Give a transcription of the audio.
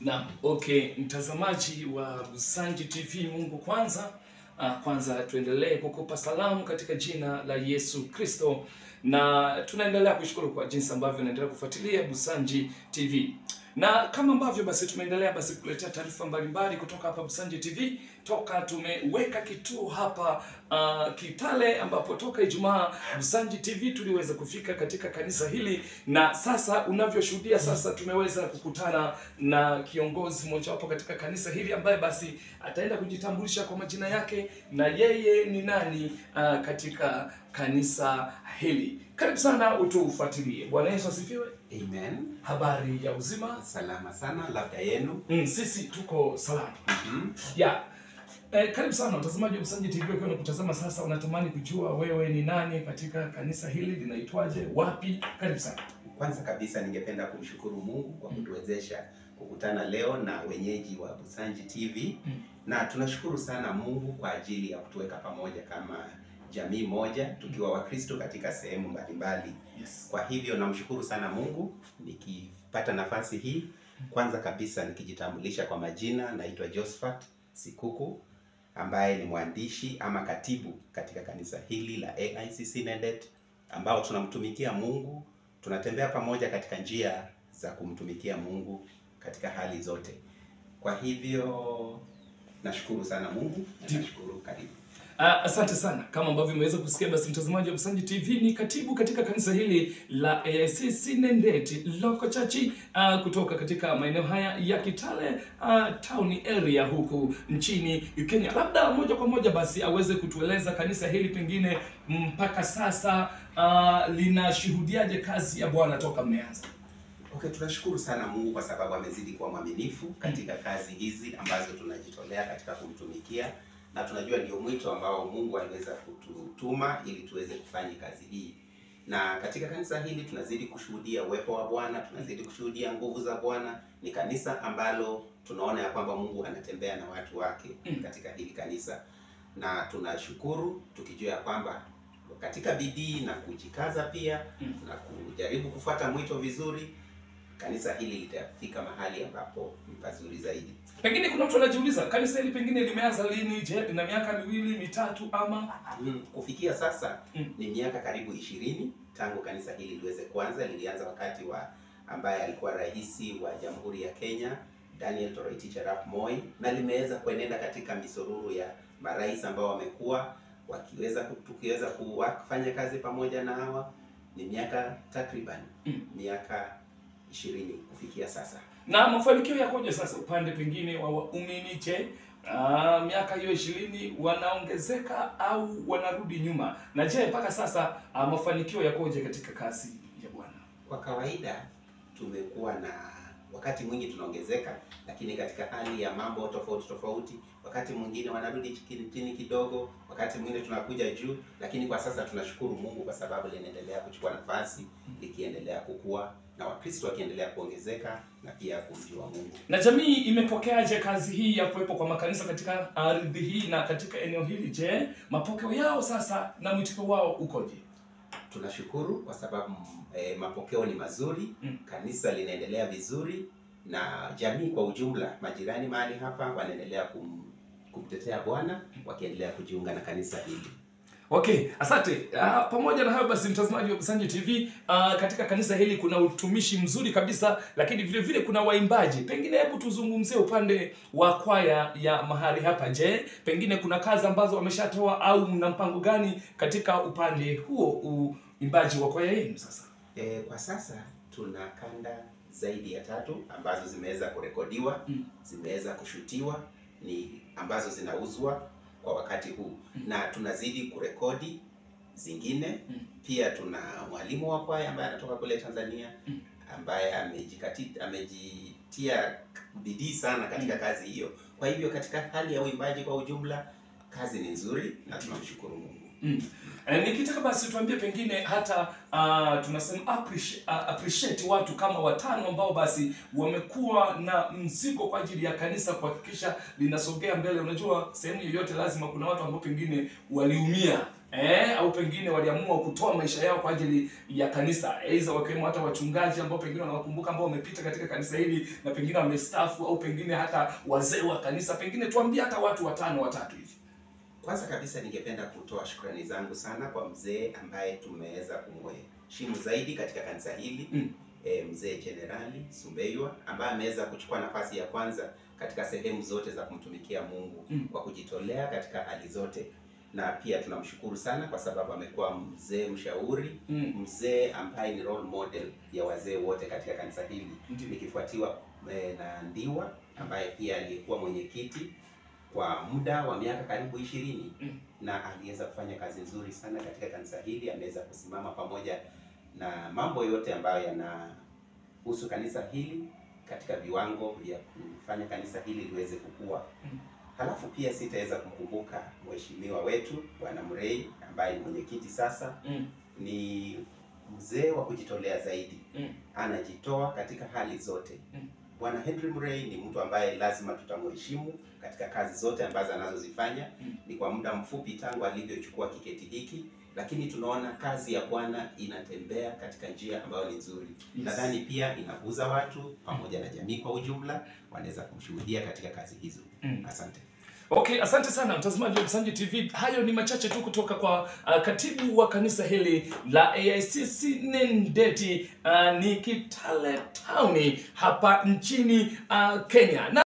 Na okay, mtazamaji wa Busanji TV, Mungu kwanza. Kwanza tuendelee kukupa salamu katika jina la Yesu Kristo, na tunaendelea kushukuru kwa jinsi ambavyo unaendelea kufuatilia Busanji TV. Na kama ambavyo basi tumeendelea basi kuletea taarifa mbalimbali kutoka hapa Busanji TV, toka tumeweka kituo hapa Kitale, ambapo toka Ijumaa Busanji TV tuliweza kufika katika kanisa hili, na sasa unavyoshuhudia sasa tumeweza kukutana na kiongozi mmoja wapo katika kanisa hili ambaye basi ataenda kujitambulisha kwa majina yake na yeye ni nani katika kanisa hili. Karibu sana utufuatilie. Bwana Yesu asifiwe. Amen. Habari ya uzima? Salama sana, labda yenu? Sisi tuko salama. Karibu sana mtazamaji wa Busanji TV, ukiwa unakutazama sasa unatamani kujua wewe ni nani katika kanisa hili, linaitwaje, wapi? Karibu sana. Kwanza kabisa ningependa kumshukuru Mungu kwa kutuwezesha kukutana leo na wenyeji wa Busanji TV. Na tunashukuru sana Mungu kwa ajili ya kutuweka pamoja kama jamii moja tukiwa Wakristo katika sehemu mbalimbali. Yes. Kwa hivyo namshukuru sana Mungu nikipata nafasi hii. Kwanza kabisa nikijitambulisha kwa majina, naitwa Josephat Sikuku ambaye ni mwandishi ama katibu katika kanisa hili la AICC Nendet, ambao tunamtumikia Mungu. Tunatembea pamoja katika njia za kumtumikia Mungu katika hali zote. Kwa hivyo nashukuru sana Mungu, nashukuru. Karibu. Asante sana. Kama ambavyo umeweza kusikia basi mtazamaji wa Busanji TV, ni katibu katika kanisa hili la AICC Nendet Local Church kutoka katika maeneo haya ya Kitale town area huku nchini Kenya. Labda moja kwa moja basi aweze kutueleza kanisa hili pengine mpaka sasa linashuhudiaje kazi ya Bwana toka mmeanza. Okay, tunashukuru sana Mungu kwa sababu amezidi kuwa mwaminifu katika kazi hizi ambazo tunajitolea katika kumtumikia. Na tunajua ndio mwito ambao Mungu aliweza kututuma ili tuweze kufanya kazi hii. Na katika kanisa hili tunazidi kushuhudia uwepo wa Bwana, tunazidi kushuhudia nguvu za Bwana. Ni kanisa ambalo tunaona ya kwamba Mungu anatembea na watu wake katika hili kanisa. Na tunashukuru tukijua ya kwamba katika bidii na kujikaza pia na kujaribu kufuata mwito vizuri, kanisa hili litafika mahali ambapo ni pazuri zaidi. Pengine kuna mtu anajiuliza kanisa hili pengine limeanza lini? Je, lina miaka miwili, mitatu ama? Kufikia sasa ni miaka karibu 20 tangu kanisa hili liweze kuanza. Lilianza wakati wa ambaye alikuwa rais wa Jamhuri ya Kenya, Daniel Toroitich arap Moi, na limeweza kuenenda katika misururu ya marais ambao wamekuwa tukiweza kufanya kazi pamoja na hawa. Ni miaka takriban miaka 20 kufikia sasa. Na mafanikio yakoje sasa upande pengine wa waumini? Je, miaka hiyo 20 wanaongezeka au wanarudi nyuma? Na je, mpaka sasa mafanikio yakoje katika kazi ya Bwana? Kwa kawaida tumekuwa na wakati mwingi tunaongezeka, lakini katika hali ya mambo tofauti, wakati mwingine wanarudi chini kidogo, wakati mwingine tunakuja juu, lakini kwa sasa tunashukuru Mungu kwa sababu linaendelea kuchukua nafasi, likiendelea kukua na Wakristo wakiendelea kuongezeka na pia kumjua Mungu. Na jamii imepokeaje kazi hii ya kuwepo kwa makanisa katika ardhi hii na katika eneo hili? Je, mapokeo yao sasa na mwitikio wao ukoje? Tunashukuru kwa sababu mapokeo ni mazuri, kanisa linaendelea vizuri, na jamii kwa ujumla, majirani mahali hapa wanaendelea kumtetea Bwana, wakiendelea kujiunga na kanisa hili. Okay, asante. Pamoja na hayo basi mtazamaji wa Busanji TV, katika kanisa hili kuna utumishi mzuri kabisa, lakini vile vile kuna waimbaji. Pengine hebu tuzungumzie upande wa kwaya ya mahali hapa. Je, pengine kuna kazi ambazo wameshatoa au mna mpango gani katika upande huo uimbaji wa kwaya yenu sasa? Kwa sasa tuna kanda zaidi ya 3 ambazo zimeweza kurekodiwa, zimeweza kushutiwa, ni ambazo zinauzwa kwa wakati huu. Na tunazidi kurekodi zingine. Pia tuna mwalimu wa kwaya ambaye anatoka kule Tanzania ambaye amejitia bidii sana katika kazi hiyo. Kwa hivyo katika hali ya uimbaji kwa ujumla, kazi ni nzuri na tunamshukuru Mungu. Nikitaka basi tuambie pengine hata tunasema appreciate watu kama 5 ambao basi wamekuwa na mzigo kwa ajili ya kanisa kuhakikisha linasogea mbele. Unajua sehemu yoyote lazima kuna watu ambao pengine waliumia au pengine waliamua kutoa maisha yao kwa ajili ya kanisa, aidha wakiwemo hata wachungaji ambao pengine wanawakumbuka ambao wamepita katika kanisa hili na pengine wamestaafu, au pengine hata wazee wa kanisa, pengine tuambie hata watu 5 watatu hivi. Kwanza kabisa ningependa kutoa shukrani zangu sana kwa mzee ambaye tumeweza kumheshimu zaidi katika kanisa hili. Mzee Generali Sumbeywa ambaye ameweza kuchukua nafasi ya kwanza katika sehemu zote za kumtumikia Mungu kwa kujitolea katika hali zote. Na pia tunamshukuru sana kwa sababu amekuwa mzee mshauri, mzee ambaye ni role model ya wazee wote katika kanisa hili. Nikifuatiwa na Ndiwa ambaye pia alikuwa mwenyekiti kwa muda wa miaka karibu 20 na aliweza kufanya kazi nzuri sana katika kanisa hili. Ameweza kusimama pamoja na mambo yote ambayo yanahusu kanisa hili katika viwango vya kufanya kanisa hili liweze kukua. Halafu pia sitaweza kumkumbuka mheshimiwa wetu Bwana Murray ambaye ni mwenyekiti sasa. Ni mzee wa kujitolea zaidi. Anajitoa katika hali zote. Bwana Henry Murray ni mtu ambaye lazima tutamheshimu katika kazi zote ambazo anazozifanya. Ni kwa muda mfupi tangu alivyochukua kiketi hiki, lakini tunaona kazi ya Bwana inatembea katika njia ambayo ni nzuri. Nadhani pia inaguza watu pamoja na jamii kwa ujumla, wanaweza kumshuhudia katika kazi hizo. Asante. Okay, asante sana mtazamaji wa Msanji TV. Hayo ni machache tu kutoka kwa katibu wa kanisa hili la AICC Nendeti, ni Kitale Town hapa nchini Kenya.